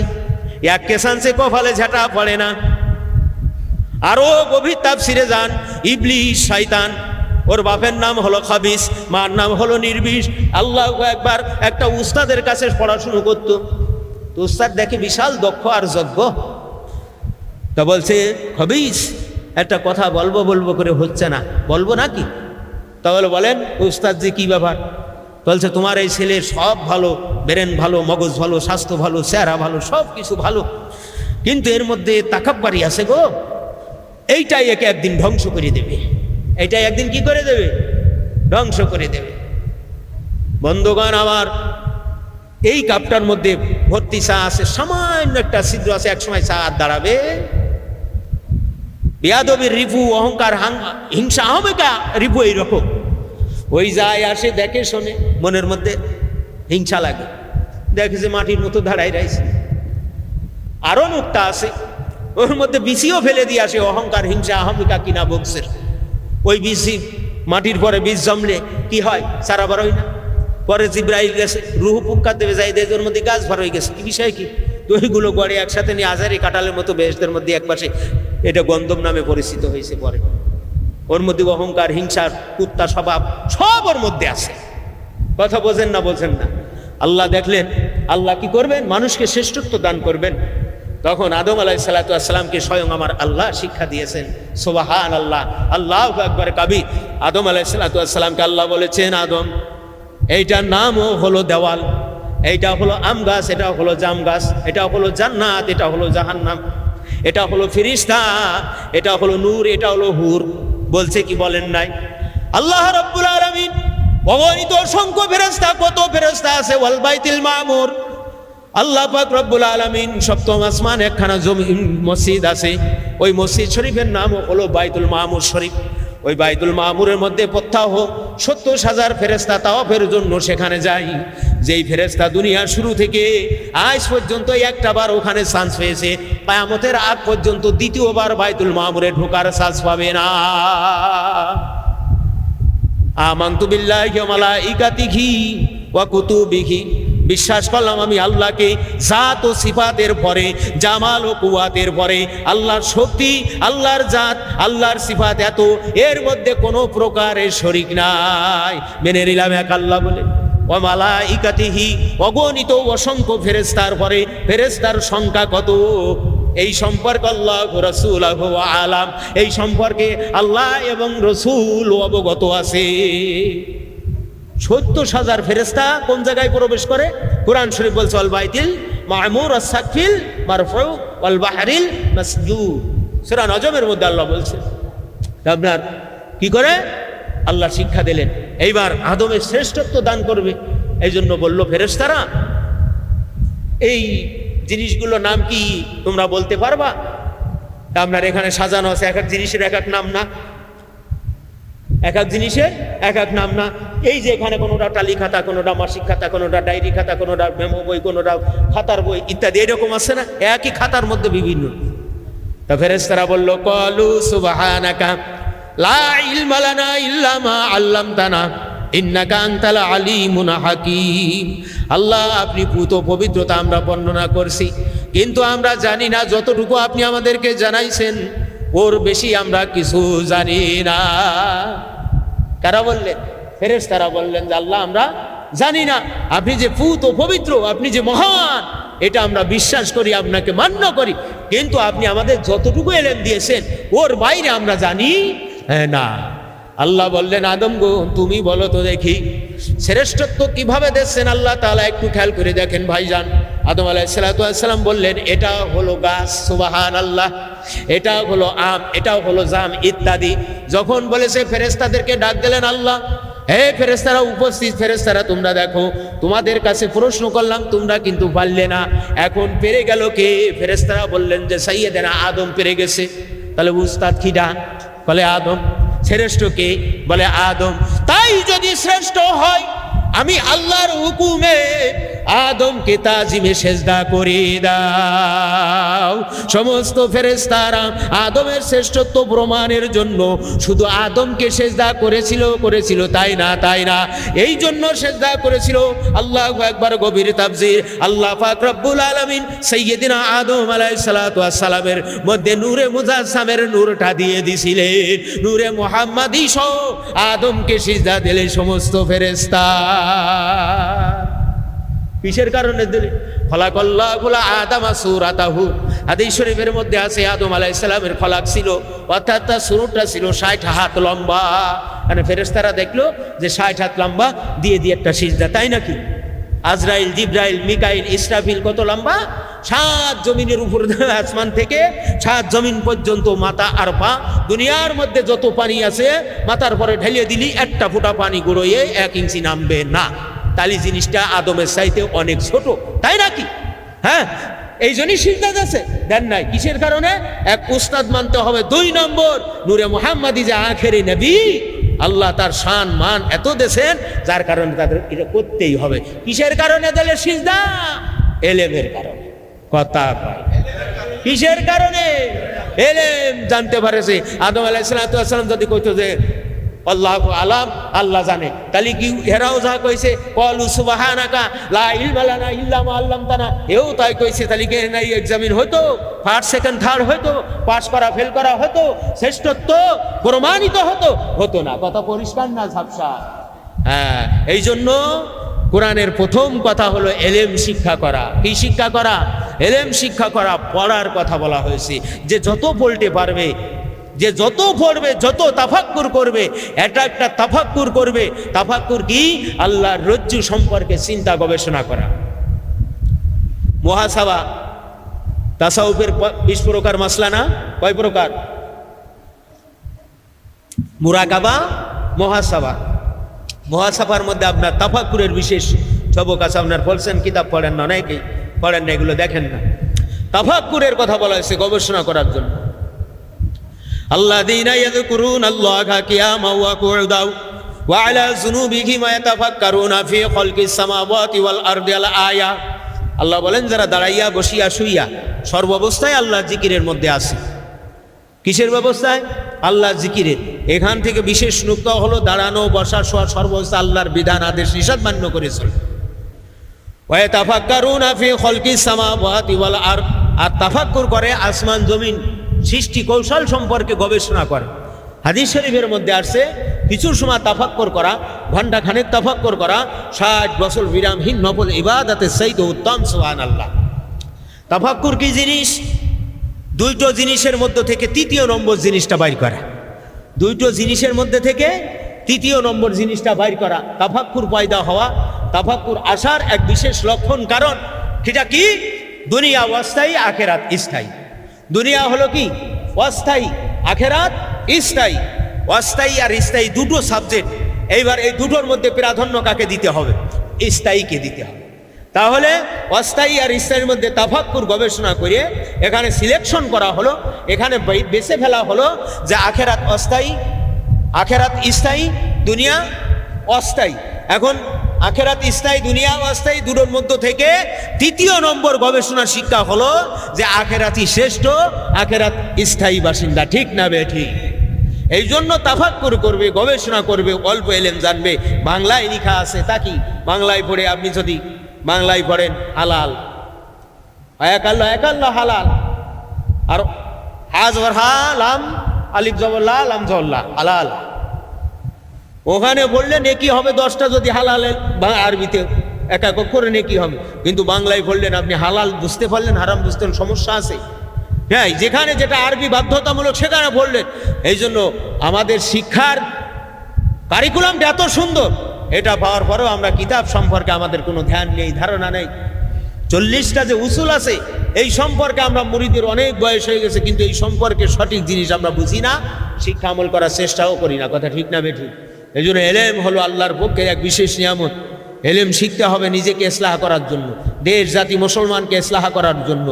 এক কেসানসে কপালে ঝাঁটা পড়ে না। আরো গভীর তাফসিরে যান, ইবলিস শয়তান, ওর বাপের নাম হলো খাবিস, মার নাম হলো নির্বিষ। আল্লাহু আকবার, একটা উস্তাদের কাছে পড়াশুনো করত, তো উস্তাদ দেখে বিশাল দক্ষ আর যোগ্য, তা বলছে খাবিস একটা কথা বলবো বলবো করে হচ্ছে না, বলবো নাকি? তাহলে বলেন উস্তাদ জি কি ব্যাপার? বলছে তোমার এই ছেলের সব ভালো, ব্রেন ভালো, মগজ ভালো, স্বাস্থ্য ভালো, চেহারা ভালো, সব কিছু ভালো, কিন্তু এর মধ্যে তাকাব্বারি আছে গো, এইটাই একে একদিন ধ্বংস করে দেবে, এইটাই একদিন কি করে দেবে? ধ্বংস করে দেবে। বন্ধুগণ আমার, এই কাপটার মধ্যে ভর্তি চা আছে, সামান্য একটা ছিদ্র আছে, একসময় চা আর দাঁড়াবে? বেয়াদবির রিপু, অহংকার, হিংসা, আহমেকা রিপু এইরকম। ওই যায় আসে, দেখে শোনে, মনের মধ্যে হিংসা লাগে, দেখে যে মাটির মতো দাঁড়াই রয়েছে। আরো নুক্তা আছে, ওর মধ্যে বিচিও ফেলে দিয়ে আসে, অহংকার, হিংসা, আহমিকা কিনা বংশের। ওই বিচি মাটির পরে বীজ জমলে কি হয়? সারা বার হয় না। পরে জিব্রাইল গেছে, রুহু পুক্কা দেবে, যাই দেয়, ওর মধ্যে গাছ ভর হয়ে গেছে। কি বিষয় কি? তো ওইগুলো গড়ে একসাথে নিয়ে আজারি কাঁঠালের মতো বেহেশতের মধ্যে একপাশে, এটা গন্ধম নামে পরিচিত হয়েছে পরে। ওর মধ্যে অহংকার, হিংসার, কুত্তা স্বভাব সব ওর মধ্যে আছে। কথা বোঝেন না? বোঝেন না? আল্লাহ দেখলেন আল্লাহ কি করবেন? মানুষকে শ্রেষ্ঠত্ব দান করবেন। তখন আদম আলাইহিস সালাতু ওয়াস সালামকে স্বয়ং আমার আল্লাহ শিক্ষা দিয়েছেন। সুবহানাল্লাহ, আল্লাহু আকবার কাবীর। আদম আলাইহিস সালাতু ওয়াস সালামকে আল্লাহ বলেছেন, আদম এইটার নামও হলো দেওয়াল, এইটা হলো আম গাছ, এটা হলো জাম গাছ, এটা হলো জান্নাত, এটা হলো জাহান্নাম, এটা হলো ফেরেশতা, এটা হলো নূর, এটা হলো হুর। বলছে কি বলেন নাই? আল্লাহ রাব্বুল আলামিন অগণিত অসংখ্য ফেরেশতা, কত ফেরেশতা আছে, ওয়াল বাইতুল মামুর, আল্লাহ পাক রব্বুল আলামিন সপ্তম আসমান একখানা জমিন মসজিদ আছে, ওই মসজিদ শরীফের নাম হলো বাইতুল মামুর শরীফ। ওই বাইতুল মামুরের মধ্যে প্রত্যাহ 70,000 ফেরেশতা তাওয়াফের জন্য সেখানে যায়। যেই ফেরেশতা দুনিয়ার শুরু থেকে আজ পর্যন্ত একটা বার ওখানে চান্স পেয়েছে, কিয়ামতের আগ পর্যন্ত দ্বিতীয়বার বাইতুল মামুরে ঢোকার চান্স পাবে না। আমানতু বিল্লাহি ওয়া মালাইকাতিহি ওয়া কুতুবিহি, বিশ্বাস করলাম আমি আল্লাহকে, জাত ও সিফাতের পরে, জামাল ও কুওয়াতের পরে, আল্লাহর শক্তি, আল্লাহর জাত, আল্লাহর সিফাত এত, এর মধ্যে কোনো প্রকারের শরীক নাই, মেনে নিলাম এক আল্লাহ বলে। ওয়া মালাইকাতিহি, অগণিত অসংখ্য ফেরেশতার পরে ফেরেশতার সংখ্যা কত, এই সম্পর্কে আল্লাহ রাসূলুহু আলাম, এই সম্পর্কে আল্লাহ এবং রাসূল অবগত আছে। 70,000 ফেরেশতা কোন জায়গায় প্রবেশ করে? কুরআন শরীফ বলছে ওয়াল বাইতুল মামুর আস-সাকফিল মারফু ওয়াল বাহরিল মাসজুদ, সূরা নজমের মধ্যে আল্লাহ বলছে। আপনার কি করে? আল্লাহ শিক্ষা দিলেন, এইবার আদমের শ্রেষ্ঠত্ব দান করবে। এই জন্য বলল ফেরেশতারা, এই জিনিসগুলো নাম কি তোমরা বলতে পারবা? আপনার এখানে সাজানো আছে, এক এক জিনিসের এক এক নাম না, এক এক জিনিসের এক এক নাম না। এই যে এখানে কোনোটা টালি খাতা, কোনোটা মাসিক খাতা, কোনোটা ডায়েরি খাতা, কোনোটা মেমো বই, কোনোটা খাতার বই ইত্যাদি, এরকম আছে না? একই খাতার মধ্যে বিভিন্ন। তা ফেরেশতারা বলল, ক্বালু সুবহানাকা লা ইলমা লানা ইল্লা মা আল্লামতানা ইন্নাকা আনতাল আলিমুল হাকীম। আল্লাহ আপনি পুত পবিত্রতা আমরা বর্ণনা করছি, কিন্তু আমরা জানি না, যতটুকু আপনি আমাদেরকে জানাইছেন ওর বেশি আমরা কিছু জানি না। কারা বললেন? ফেরেশতারা বললেন যে আল্লাহ আমরা জানি না, আপনি যে পুত পবিত্র, আপনি যে মহান, এটা আমরা বিশ্বাস করি, আপনাকে মান্য করি, কিন্তু আপনি আমাদের যতটুকু ইলম দিয়েছেন ওর বাইরে আমরা জানি না। আল্লাহ বললেন, আদম গো তুমি বলো তো দেখি শ্রেষ্ঠত্ব কিভাবে দিচ্ছেন আল্লাহ তাআলা, একটু খেয়াল করে দেখেন ভাইজান। আদম আলাইহিস সালাম বললেন, এটা হলো গাছ, সুবহানাল্লাহ, এটা হলো আম, এটা হলো জাম ইত্যাদি। যখন বলেছে ফেরেশতাদেরকে ডাক দিলেন আল্লাহ, হে ফেরেশতারা উপস্থিত, ফেরেশতারা তোমরা দেখো, তোমাদের কাছে প্রশ্ন করলাম তোমরা কিন্তু পারলে না, এখন পেরে গেল কে? ফেরেশতারা বললেন যে সাইয়্যিদানা আদম পেরে গেছে। তাহলে উস্তাদ কি ডাক? বলে আদম। শ্রেষ্ঠ কে? বলে আদম। তাই যদি শ্রেষ্ঠ হয় আমি আল্লাহর হুকুমে আদমকে তাজিমে সেজদা করে দাও। সমস্ত ফেরেশতারা আদমের শ্রেষ্ঠত্ব প্রমাণের জন্য শুধু আদমকে সেজদা করেছিল তাই না, এই জন্য সেজদা করেছিল। আল্লাহু আকবার, গভীর তাফসীর। আল্লাহ পাক রব্বুল আলামিন সাইয়্যিদিনা আদম আলাইহিস সালাতু ওয়াস সালামের মধ্যে নূরে মুজাসসামের নূরটা দিয়ে দিছিলেন। নূরে মুহাম্মাদি সহ আদমকে সিজদা দিলেন সমস্ত ফেরেশতা। কিসের কারণে দিলে? খলাকাল্লাহু আদামা সূরাতাহু। হাদিস শরীফের মধ্যে আছে আদম আলাইহিস সালামের খলাক ছিল, অর্থাৎ তার সুরটা ছিল 60 হাত লম্বা। মানে ফেরেশতারা দেখলো যে 60 হাত লম্বা, দিয়ে একটা সিজদা, তাই নাকি? আজরাইল, জিবরাইল, মিকাইল, ইসরাফিল কত লম্বা? 7 জমিনের উপর আসমান থেকে 7 জমিন পর্যন্ত মাথা আর পা। দুনিয়ার মধ্যে যত পানি আছে মাথার পরে ঢেলিয়ে দিলি একটা ফোঁটা পানি গড়িয়ে 1 ইঞ্চি নামবে না। তালি জিনিসটা আদমের চাইতে অনেক ছোট, তাই নাকি? হ্যাঁ, এই জন্যই সিজদা আছে, দেন নাই। কিসের কারণে? এক উস্তাদ মানতে হবে। 2 নম্বর, নূরে মুহাম্মাদি যে আখেরি নবী, আল্লাহ তার শান মান এত দেন, যার কারণে তাদের এটা করতেই হবে। কিসের কারণে দিলে সিজদা? এলেমের কারণে। কথা কয় কিসের কারণে? এলেম জানতে পারেছে। আদম আলাইহিস সালাম যদি কইতো যে আল্লাহু আলাম, আল্লাহ জানে, তাহলে কি হেরাও যা কইছে ক্বালু সুবহানাকা লা ইলমা লানা ইল্লা মা আল্লামতানা, এও তাই কইছে, তাহলে কি নাই এক্সামিন হতো, ফার্স্ট সেকেন্ড থার্ড হতো, পাস করা ফেল করা হতো, শ্রেষ্ঠত্ব প্রমাণিত হতো না। কথা পরিষ্কার না ঝাপসা? হ্যাঁ, এই জন্য কোরআনের প্রথম কথা হলো এলেম শিক্ষা করা। কি শিক্ষা করা? এলেম শিক্ষা করা। পড়ার কথা বলা হয়েছে। যে যত পড়তে পারবে, যে যত পড়বে, যত তাফাক্কুর করবে, একটা তাফাক্কুর করবে। তাফাক্কুর কি? আল্লাহর রজ্জু সম্পর্কে চিন্তা গবেষণা করা। মুহাসাবা তাসাউফের 20 প্রকার মাসলা না? কয় প্রকার? মুরাকাবা, মুহাসাবা। মুহাসাবার মধ্যে আপনার তাফাক্কুরের বিশেষ সবক আছে। আপনার বলছেন কিতাব পড়েন না, অনেকেই পড়েন না, এগুলো দেখেন না। তাফাক্কুরের কথা বলা হয়েছে গবেষণা করার জন্য। আল্লাযীনা ইয়াযকুরুনা আল্লাহা কিয়ামান ওয়া কুউদান ওয়া আলা যুনুবিহিম ইয়াতাফাক্কারুনা ফি খালকিস সামাওয়াতি ওয়াল আরদি আল আয়া। আল্লাহ বলেন, যারা দাঁড়াইয়া, বসিয়া, শুইয়া সর্বাবস্থায় আল্লাহ জিকিরের মধ্যে আছে। কিসের ব্যবস্থায়? আল্লাহ জিকিরের। এখান থেকে বিশেষ নুকতা হলো দাঁড়ানো, বসা, শোয়া সর্বাবস্থা আল্লাহর বিধান, আদেশ, নিষেধ মান্য করে চলে। ওয়া ইয়াতাফাক্কারুনা ফি খালকিস সামাওয়াতি ওয়াল আরদ। আর তাফাক্কুর করে আসমান জমিন সৃষ্টি কৌশল সম্পর্কে গবেষণা করে। হাদিস শরীফের মধ্যে আসছে কিছু সময় তাফাক্কুর করা, ঘন্টা খানেক তাফাক্কুর করা 60 বছর বিরামহীন নফল ইবাদতের চাইতে উত্তম। সুবহানাল্লাহ। তাফাক্কুর কি জিনিস? 2টো জিনিসের মধ্যে থেকে 3য় নম্বর জিনিসটা বাইর করা। 2টো জিনিসের মধ্যে থেকে 3য় নম্বর জিনিসটা বাইর করা। তাফাক্কুর পয়দা হওয়া, তাফাক্কুর আসার এক বিশেষ লক্ষণ। কারণ সেটা কি? দুনিয়া অস্থায়ী, আখেরাত স্থায়ী। দুনিয়া হলো কি? অস্থায়ী, আখেরাত স্থায়ী। অস্থায়ী আর স্থায়ী 2টো সাবজেক্ট। এইবার এই 2টোর মধ্যে প্রাধান্য কাকে দিতে হবে? স্থায়ীকে দিতে হবে। তাহলে অস্থায়ী আর স্থায়ীর মধ্যে তাফাক্কুর গবেষণা করে এখানে সিলেকশন করা হলো, এখানে বেছে ফেলা হলো যে আখেরাত অস্থায়ী, আখেরাত স্থায়ী, দুনিয়া অস্থায়ী। এখন আখেরাত স্থায়ী, দুনিয়া অস্থায়ী, 2টোর মধ্যে থেকে 3য় নম্বর গবেষণা শিক্ষা হলো যে আখেরাতই শ্রেষ্ঠ, আখেরাত স্থায়ী বাসিন্দা। ঠিক না বেঠিক? এই জন্য তাফাক্কুর করবে, গবেষণা করবে, অল্প এলেম জানবে। বাংলায় লেখা আছে, তা কি? বাংলায় পড়ে আপনি যদি বাংলায় পড়েন হালাল, এক আল্লাহ হালাল, আর হাজ ওর হালাম, আলিফ জবর লা, লাম জবর লা, হালাল। ওখানে বললে নেকি হবে 10টা, যদি হালাল আরবিতে এক এক করে নেকি হবে। কিন্তু বাংলায় বললেন আপনি হালাল বুঝতে পারলেন, হারাম বুঝতে পারলেন, সমস্যা আছে। হ্যাঁ, যেখানে যেটা আরবি বাধ্যতামূলক সেখানে বললেন। এই জন্য আমাদের শিক্ষার কারিকুলামটা এত সুন্দর, এটা পাওয়ার পরেও আমরা কিতাব সম্পর্কে আমাদের কোনো ধ্যান নেই, ধারণা নেই। 40টা যে উসুল আছে এই সম্পর্কে আমরা মুরিদের অনেক বয়স হয়ে গেছে, কিন্তু এই সম্পর্কে সঠিক জিনিস আমরা বুঝি না, শিক্ষা আমল করার চেষ্টাও করি না। কথা ঠিক না বেঠিক? এই জন্য এলেম হলো আল্লাহর পক্ষে এক বিশেষ নিয়ামত। এলেম শিখতে হবে নিজেকে ইসলাহ করার জন্য, দেশ জাতি মুসলমানকে ইসলাহ করার জন্য।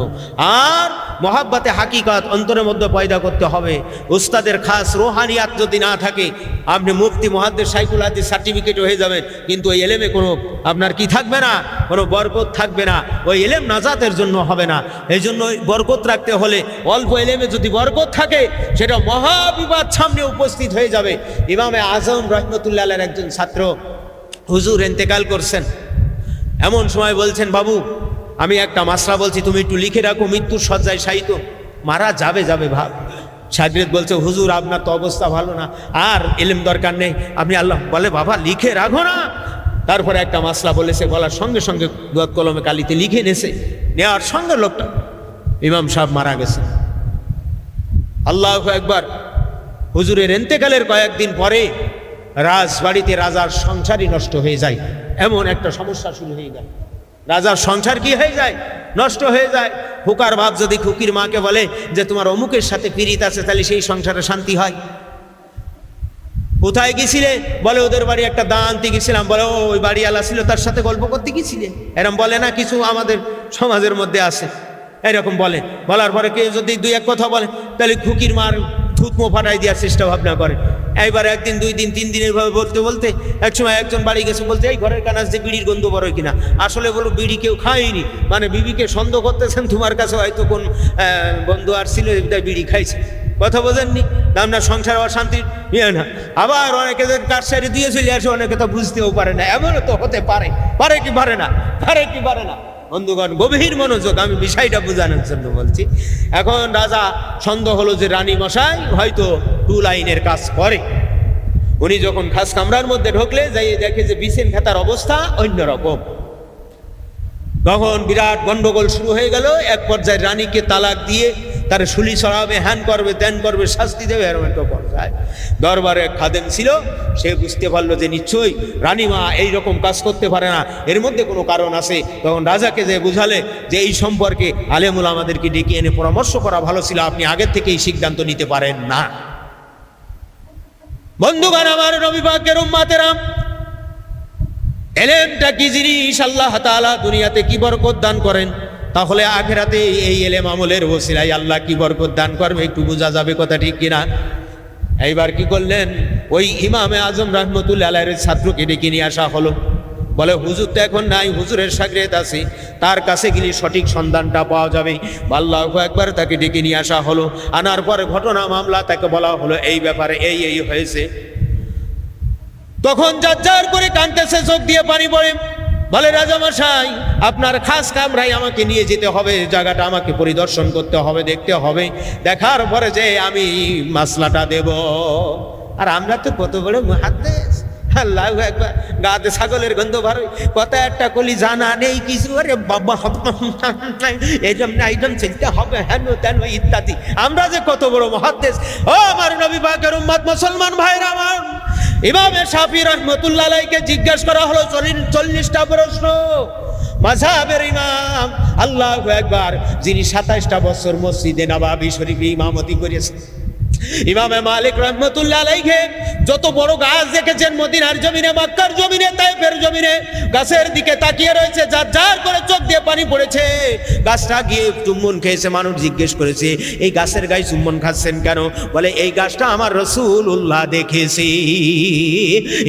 আর মহাব্বতে হাকিকত অন্তরের মধ্যে পয়দা করতে হবে। উস্তাদের খাস রোহানিয়াত যদি না থাকে, আপনি মুফতি মুহাদ্দিস শাইখুল হাদিস সার্টিফিকেট হয়ে যাবেন, কিন্তু ওই এলেমে কোনো আপনার কি থাকবে না, কোনো বরকত থাকবে না। ওই এলেম নাজাতের জন্য হবে না। এই জন্য বরকত রাখতে হলে অল্প এলেমে যদি বরকত থাকে, সেটা মহাবিবাদ সামনে উপস্থিত হয়ে যাবে। ইমামে আজম রহমতুল্লাহ আলাইহির একজন ছাত্র হুজুর ইন্তেকাল করছেন। এমন সময় বলছেন, বাবু আমি একটা মাসলা বলছি, তুমি একটু লিখে রাখো, মৃত্যুর শয্যায় শায়িত, মারা যাবে ভাব। শাগরেদ বলছে, হুজুর আপনার তো অবস্থা ভালো না, আর ইলম দরকার নেই, আপনি আল্লাহ বলে বাবা লিখে রাখো না। তারপরে একটা মাসলা বলেছে, বলার সঙ্গে সঙ্গে দোয়াত কলমে কালিতে লিখে নেছে, নেওয়ার সঙ্গে লোকটা ইমাম সাহেব মারা গেছে। আল্লাহু আকবার। হুজুরের ইন্তেকালের কয়েকদিন পরে রাজবাড়িতে রাজার সংসারই নষ্ট হয়ে যায়, এমন একটা সমস্যা শুরু হয়ে যায়। রাজার সংসার কি হয়ে যায়, নষ্ট হয়ে যায়। হুকার বাপ যদি খুকির মাকে বলে যে তোমার অমুকের সাথে পীড়িত আছে, তাহলে সেই সংসারে শান্তি হয়? কোথায় গেছিলে? বলে ওদের বাড়ি একটা দা আনতে গেছিলাম। বলে ও ওই বাড়িওয়ালা ছিল, তার সাথে গল্প করতে গেছিলে? এরকম বলে না কিছু আমাদের সমাজের মধ্যে আছে, এরকম বলে। বলার পরে কেউ যদি দুই এক কথা বলে, তাহলে খুকির মার থুতমো ফাটাই দেওয়ার চেষ্টা ভাবনা করে। এইবার একদিন, দুই দিন, তিন দিন এইভাবে বলতে বলতে এক সময় একজন বাড়ি গেছে, বলতে এই ঘরের কানাস যে বিড়ির গন্ধ বড়ই কিনা। আসলে বলো বিড়ি কেউ খায়নি, মানে বিবিকে সন্দেহ করতেছেন, তোমার কাছে হয়তো কোন বন্ধু আর ছিল, বিড়ি খাইছে। কথা বোঝেননি? আপনার সংসার অশান্তির ইয়ে না। আবার অনেকে কার সাইডে দিয়ে চলে আসে, অনেকে তো বুঝতেও পারে না। এমনও তো হতে পারে, পারে কি পারে না, পারে কি পারে না। বন্ধুগণ গভীর মনোযোগ, আমি বিষয়টা বোঝানোর জন্য বলছি। এখন রাজা সন্দেহ হলো যে রানী মশাই হয়তো টু লাইনের কাজ করে। উনি যখন খাস কামরার মধ্যে ঢুকলে যাই দেখে যে বিছেন খাতার অবস্থা অন্যরকম। তখন বিরাট গন্ডগোল শুরু হয়ে গেল। এক পর্যায়ে রানীকে তালাক দিয়ে তার শুলি সরাবে, হ্যান করবে, ত্যান করবে, শাস্তি দেবে, এরকম একটা পর্যায়ে। দরবারে খাদেম ছিল, সে বুঝতে পারলো যে নিশ্চয়ই রানীমা এইরকম কাজ করতে পারে না, এর মধ্যে কোনো কারণ আছে। তখন রাজাকে যে বুঝালে যে এই সম্পর্কে আলেমুল আমাদেরকে ডেকে এনে পরামর্শ করা ভালো ছিল, আপনি আগের থেকেই সিদ্ধান্ত নিতে পারেন না। বন্ধুগণ আমার, নবী পাকের উম্মতেরা, এলেমটা কি জিনিস, আল্লাহ তাআলা দুনিয়াতে কি বরকত দান করেন, তাহলে আখিরাতে এই এলেম আমলের ওসিলায় আল্লাহ কি বরকত দান করবে একটু বোঝা যাবে, কথা ঠিক কিনা? এইবার কি করলেন, ওই ইমামে আজম রহমতুল্লাহ আলাইহির ছাত্রকে ডেকে নিয়ে আসা হলো। বলে হুজুর তো এখন নাই, হুজুরের শাগরেদ আছে, তার কাছে গেলে সঠিক সন্ধানটা পাওয়া যাবে। আল্লাহু আকবার। তাকে ডেকে নিয়ে আসা হলো। আনার পরে ঘটনা মামলা তাকে বলা হলো, এই ব্যাপারে এই হয়েছে। তখন যার করে কাঁদতেছে, চোখ দিয়ে পানি পড়ে। বলে রাজামশাই, আপনার খাস কামরায় আমাকে নিয়ে যেতে হবে, জায়গাটা আমাকে পরিদর্শন করতে হবে, দেখতে হবে, দেখার পরে যে আমি মাসলাটা দেব। আর আমরা তো কত বড় মুহাদ্দিস, আল্লাহু আকবার, গাতে ছাগলের গন্ধ ভারী, কথা একটা কলি জানা নেই কিছু। আরে বাবা, এইজন চিনতে হবে, হেন তেন ইত্যাদি। আমরা যে কত বড় মুহাদ্দিস। ও আমার নবী পাকের উম্মত মুসলমান ভাইরা আমার, ইমামে শাফি রহমতুল্লাহ আলাইহিকে জিজ্ঞেস করা হলো 40টা প্রশ্ন। মাযহাবের ইমাম, আল্লাহু আকবার, যিনি 27টা বছর মসজিদে নববী শরীফে ইমামতি করেছেন। ইমামে মালিক রহমতুল্লাহ আলাইহি যত বড় গাছ দেখেছেন মদিনার জমিনে, মক্কার জমিনে, তায়েফের জমিনে, গাছের দিকে তাকিয়ে রয়েছে, যার করে চোখ দিয়ে পানি পড়েছে। গাছটা গিয়ে চুম্বন খেয়েছে। মানুষ জিজ্ঞেস করেছে, এই গাছের গায়ে চুম্বন খাচ্ছেন কেন? বলে এই গাছটা আমার রাসূলুল্লাহ দেখেছি।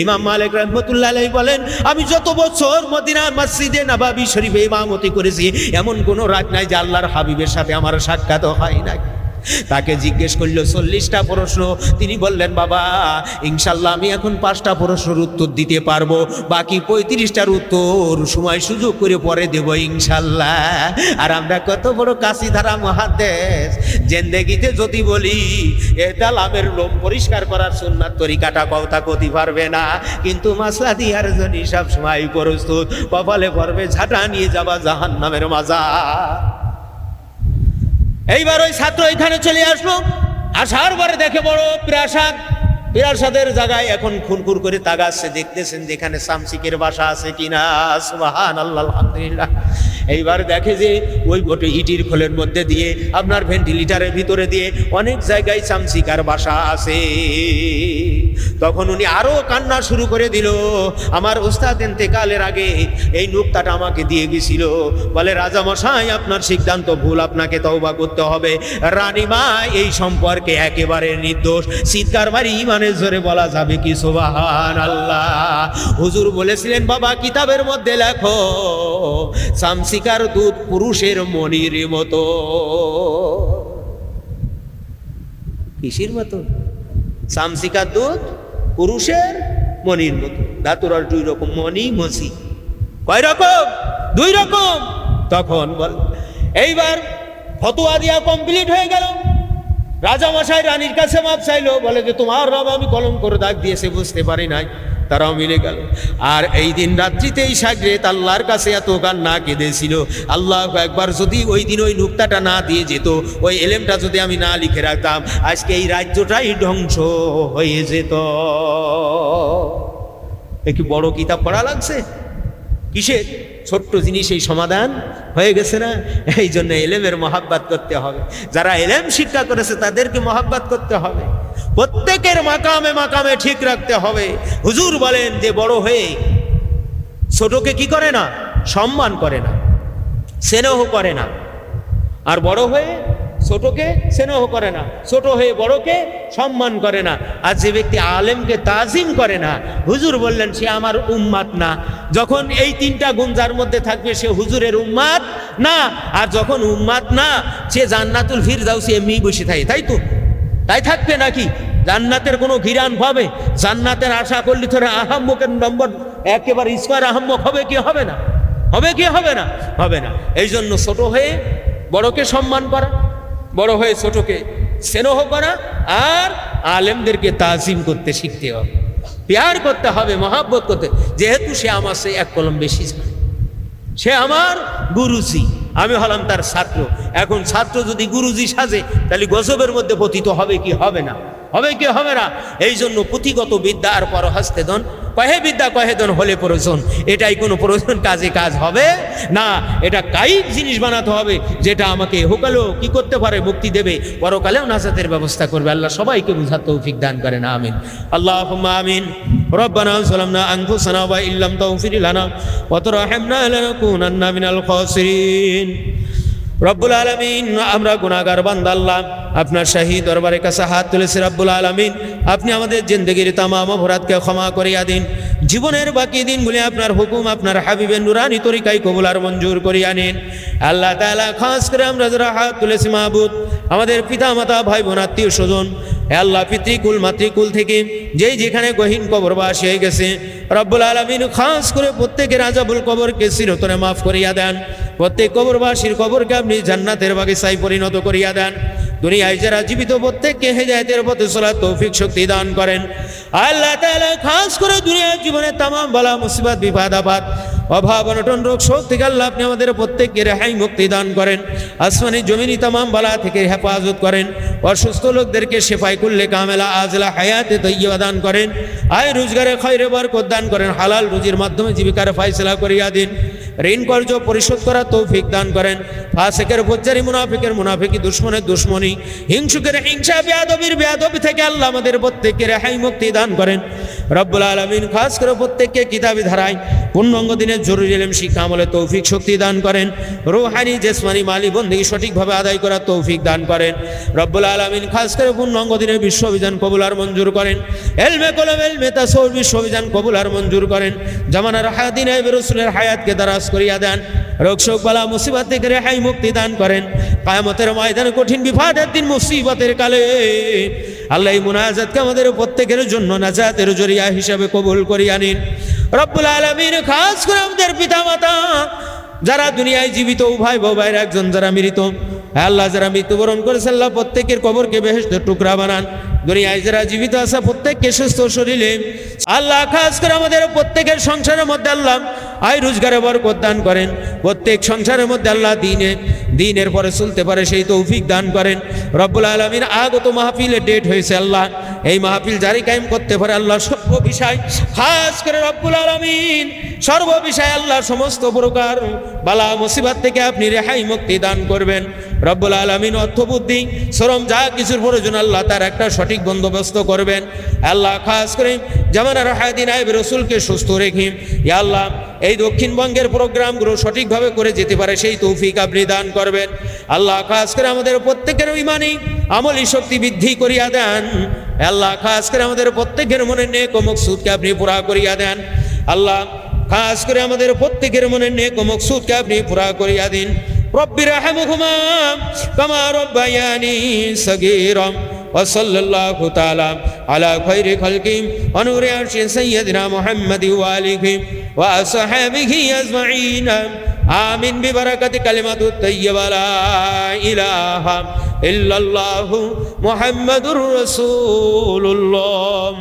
ইমাম মালিক রহমতুল্লাহ আলাইহি বলেন, আমি যত বছর মদিনার মসজিদে নববী শরীফে ইমামতি করেছি, এমন কোনো রাত নাই যে আল্লাহর হাবিবের সাথে আমার সাক্ষাৎ হয় নাই। তাকে জিজ্ঞেস করলো 40টা প্রশ্ন। তিনি বললেন, বাবা ইনশাল্লাহ আমি এখন 5টা প্রশ্নের উত্তর দিতে পারবো, বাকি 35টার উত্তর সময় সুযোগ করে পরে দেব ইনশাল্লাহ। আর আমরা কত বড় কাশিধারা মুহাদ্দিস, জিন্দেগিতে যদি বলি এটা লামের লোম পরিষ্কার করার সুন্নাত তরিকাটা কথা কতি পারবে না, কিন্তু মাসলা দিয়ার জন্য সব সময় প্রস্তুত। কপালে পড়বে ঝাঁটা, নিয়ে যাবা জাহান্নামের মাজা। এইবার ওই ছাত্র এখানে চলে আসলো। আসার পরে দেখে বড় প্রাসাদের জায়গায় এখন খুনখুর করে তাকাচ্ছে, দেখতেছেন যেখানে সামসিকের বাসা আছে কিনা। সুবহানাল্লাহ, আলহামদুলিল্লাহ। এইবার দেখে যে ওই গোটে ইটির খোলের মধ্যে দিয়ে আপনার ভেন্টিলেটারের ভিতরে দিয়ে অনেক জায়গায় চামচিকার বাসা আছে। তখন উনি আরো কান্না শুরু করে দিল, আমার ওস্তাদ ইন্তেকালের আগে এই নুক্তাটা আমাকে দিয়ে গেছিল, বলে রাজামশাই আপনার সিদ্ধান্ত ভুল, আপনাকে তওবা করতে হবে। রানীমা এই সম্পর্কে একেবারে নির্দোষ। চিৎকার মারি ইমানের জোরে বলা যাবে কি সুবহানাল্লাহ। হুজুর বলেছিলেন, বাবা কিতাবের মধ্যে লেখো চামচিকার দুধ পুরুষের মনির মতো। কিসের মতো? চামচিকার দুধ পুরুষের মনির মতো। ধাতুর দুই রকম, মনি মসি। কয় রকম? দুই রকম। তখন বল, এইবার ফতোয়া দিয়া কমপ্লিট হয়ে গেল। রাজামশাই রানীর কাছে মাপ চাইলো, বলে যে তোমার রব আমি কলম করে দাগ দিয়েছে, বুঝতে পারি নাই। তারাও মিলে গেল। আর এই দিন রাত্রিতেই সাগরেত আল্লাহর কাছে এত কান্না কেঁদেছিল, আল্লাহ একবার যদি ওই দিন ওই নুক্তাটা না দিয়ে যেত, ওই এলেমটা যদি আমি না লিখে রাখতাম, আজকে এই রাজ্যটাই ধ্বংস হয়ে যেত। একটু বড় কিতাব পড়া লাগছে, কিসের? ছোট্ট জিনিস এই সমাধান হয়ে গেছে না? এই জন্য এলেমের মহাব্বত করতে হবে। যারা এলেম শিক্ষা করেছে তাদেরকে মহাব্বত করতে হবে, প্রত্যেকের মাকামে মাকামে ঠিক রাখতে হবে। হুজুর বলেন যে বড় হয়ে ছোটকে কি করে না? সম্মান করে না, স্নেহ করে না। আর বড় হয়ে ছোটকে স্নেহ করে না, ছোট হয়ে বড়কে সম্মান করে না। আর যে ব্যক্তি আলেমকে তাজিম করে না, হুজুর বললেন সে আমার উম্মাত না। যখন এই তিনটা গুণ যার মধ্যে থাকবে সে হুজুরের উম্মাত না। আর যখন উম্মাত না, সে জান্নাতুল ফিরদাউসে এমনি বসে থাকে। তাই তো? তাই থাকবে নাকি? জান্নাতের কোনো ঘিরান পাবে? জান্নাতের আশা করলে তোরা আহাম্মকের নম্বর একেবারে স্কোয়ার আহাম্মক হবে কি হবে না? হবে কি হবে না? হবে না। এই জন্য ছোট হয়ে বড়কে সম্মান করা, বড় হয়ে ছোটকে স্নেহ করা, আর আলেমদেরকে তাজিম করতে শিখতে হবে, প্যার করতে হবে, মহাব্বত করতে। যেহেতু সে আমার সে এক কলম বেশি জানে, সে আমার গুরুজি, আমি হলাম তার ছাত্র। এখন ছাত্র যদি গুরুজি সাজে, তাহলে গজবের মধ্যে পতিত হবে কি হবে না? হবে কি হবে না? এই জন্য পুঁথিগত বিদ্যা আর পরহস্তেদন, কহে বিদ্যা কহে দন হলে প্রয়োজন, এটাই কোনো প্রয়োজন কাজে কাজ হবে না। এটা কায়িক জিনিস বানাতে হবে, যেটা আমাকে হোকালেও কি করতে পারে? মুক্তি দেবে, পরকালেও নাজাতের ব্যবস্থা করবে। আল্লাহ সবাইকে বুঝার তৌফিক দান করেন, আমিন। আল্লাহুম্মা আমিন। রব্বানা যালামনা আনফুসানা ওয়া ইল্লাম তাগফির লানা ওয়া তারহামনা লানাকুনান্না মিনাল খাসিরিন। রব্বুল আলামিন, আমরা গুনাহগার বান্দা আল্লাহ, আপনার শাহী দরবারের কাছে হাত তুলেছি। রব্বুল আলামিন, আপনি আমাদের জিন্দেগির তামাম অপরাধকে ক্ষমা করিয়া দিন। জীবনের বাকি দিনগুলি আপনার হুকুম, আপনার হাবিবের নুরানি তরিকায় কবুল আর মঞ্জুর করিয়া নিন। আল্লাহ তাআলা, খাস করে আমরা যারা হাত তুলেছি মাহবুব, আমাদের পিতা মাতা ভাই বোন আত্মীয় স্বজন, আল্লাহ পিতৃকুল মাতৃকুল থেকে যেই যেখানে গহীন কবরবাসী হয়ে গেছে, রব্বুল আলামিন খাস করে প্রত্যেকের আযাবুল কবরকে চিরতরে মাফ করিয়া দেন। প্রত্যেক কবরবাসীর কবরকে আপনি জান্নাতের বাগিচায় পরিণত করিয়া দেন। দুনিয়ায় যারা জীবিত প্রত্যেককে হেদায়েতের পথে চলার তৌফিক শক্তি দান করেন। আল্লাহ তাআলা খাস করে দুনিয়ার জীবনে তামাম বালা মুসিবত বিপদ আপদ অভাব অনটন রোগ শোক থেকে আল্লাহ আপনি আমাদের প্রত্যেককে রেহাই মুক্তি দান করেন। আসমানি জমিনি তামাম বালা থেকে হেফাজত করেন। অসুস্থ লোকদেরকে শেফায়ে কুল্লে কামেলা আজলা হায়াতে তাইয়্যিবা দান করেন। আয় রোজগারে খৈরে বরকত দান করেন। হালাল রুজির মাধ্যমে জীবিকার ফয়সালা করিয়া দিন। ঋণ কর্জ পরিশোধ করার তৌফিক দান করেন। ফাসিকের ফজ্জারি, মুনাফিকের মুনাফিকি, দুশমনের দুশমনি, হিংসুকের হিংসা, বেয়াদবির বেয়াদবি থেকে আল্লাহ আমাদের প্রত্যেককে রেহাই মুক্তি দান করেন। রব্বুল আলামিন খাস করে প্রত্যেককে কিতাবি ধারায় পূর্ণাঙ্গ দিনের জরুরি ইলম শিক্ষা আমলে তৌফিক শক্তি দান করেন। রূহানি জিসমানি মালি বন্দেগী সঠিকভাবে আদায় করার তৌফিক দান করেন। রব্বুল আলামিন খাস করে পূর্ণাঙ্গ দিনের বিশ্ববিধান কবুল আর মঞ্জুর করেন। এলমে কলম এলমে তাসাউফ বিশ্ববিধান কবুল আর মঞ্জুর করেন। জামানার হায়াতিন আইবে রাসূলের হায়াতকে দারাজ করিয়া দেন। রোগ শোক বালা মুসিবত থেকে রেহাই মুক্তি দান করেন। কিয়ামতের ময়দানে কঠিন বিপদের দিন মুসিবতের কালে আল্লাহ এই মুনাজাতকে আমাদের প্রত্যেকের জন্য নাজাতের জরিয়া হিসাবে কবুল করিয়া নিন। রব্বুল আলামিন খাস করে আমাদের পিতামাতা যারা দুনিয়ায় জীবিত, উভয় ভাইয়ের একজন যারা মৃত, আল্লাহ যারা মৃত্যুবরণ করেছে, আল্লাহ প্রত্যেকের কবরকে বেহেশতের টুকরা বানান। দুনিয়ায় যারা জীবিত আছে প্রত্যেককে সুস্থ শরীরে আল্লাহ খাস করে আমাদের প্রত্যেকের সংসারের মধ্যে আল্লাহ আয় রোজগারে বরকত দান করেন। প্রত্যেক সংসারের মধ্যে আল্লাহ দিনের পরে চলতে পারে সেই তৌফিক দান করেন। রব্বুল আলামিন আগত মাহফিলের ডেট হয়েছে আল্লাহ, এই মাহফিল জারি কায়েম করতে পারে আল্লাহ। সর্ব বিষয় খাস করে রব্বুল আলামিন সর্ব বিষয় আল্লাহ সমস্ত প্রকার বালা মুসিবত থেকে আপনি রেহাই মুক্তি দান করবেন। রব্বুল আলামিন অর্থ বুদ্ধি শ্রম যা কিছুর প্রয়োজন আল্লাহ তার একটা সঠিক বন্দোবস্ত করবেন আল্লাহ। খাস করে জামানার হায়াতি নায়েব রসুলকে সুস্থ রেখে ইয়া আল্লাহ এই দক্ষিণবঙ্গের প্রোগ্রামগুলো সঠিকভাবে করে যেতে পারে সেই তৌফিক আপনি দান করবেন আল্লাহ। খাস করে আমাদের প্রত্যেকের ইমানি আমলি শক্তি বৃদ্ধি করিয়া দেন আল্লাহ। খাস করে আমাদের প্রত্যেকের মনে নেক ও মকসুদকে আপনি পুরা করিয়া দেন আল্লাহ। খাস করে আমাদের প্রত্যেকের মনে নেক ও মকসুদকে আপনি পুরা করিয়া দিন। রব্বির রহমহুমা কামা রব্বায়ানি সগীরা ওয়া সাল্লাল্লাহু তাআলা আলা খায়রি খালকি ওয়া নূরি আরশি সাইয়্যিদিনা মুহাম্মাদি ওয়া আলিহি ওয়া আসহাবিহি আজমাইন আমিন বিবারাকাতি কালিমাতুত তাইয়্যিবা লা ইলাহা ইল্লাল্লাহু মুহাম্মাদুর রাসূলুল্লাহ।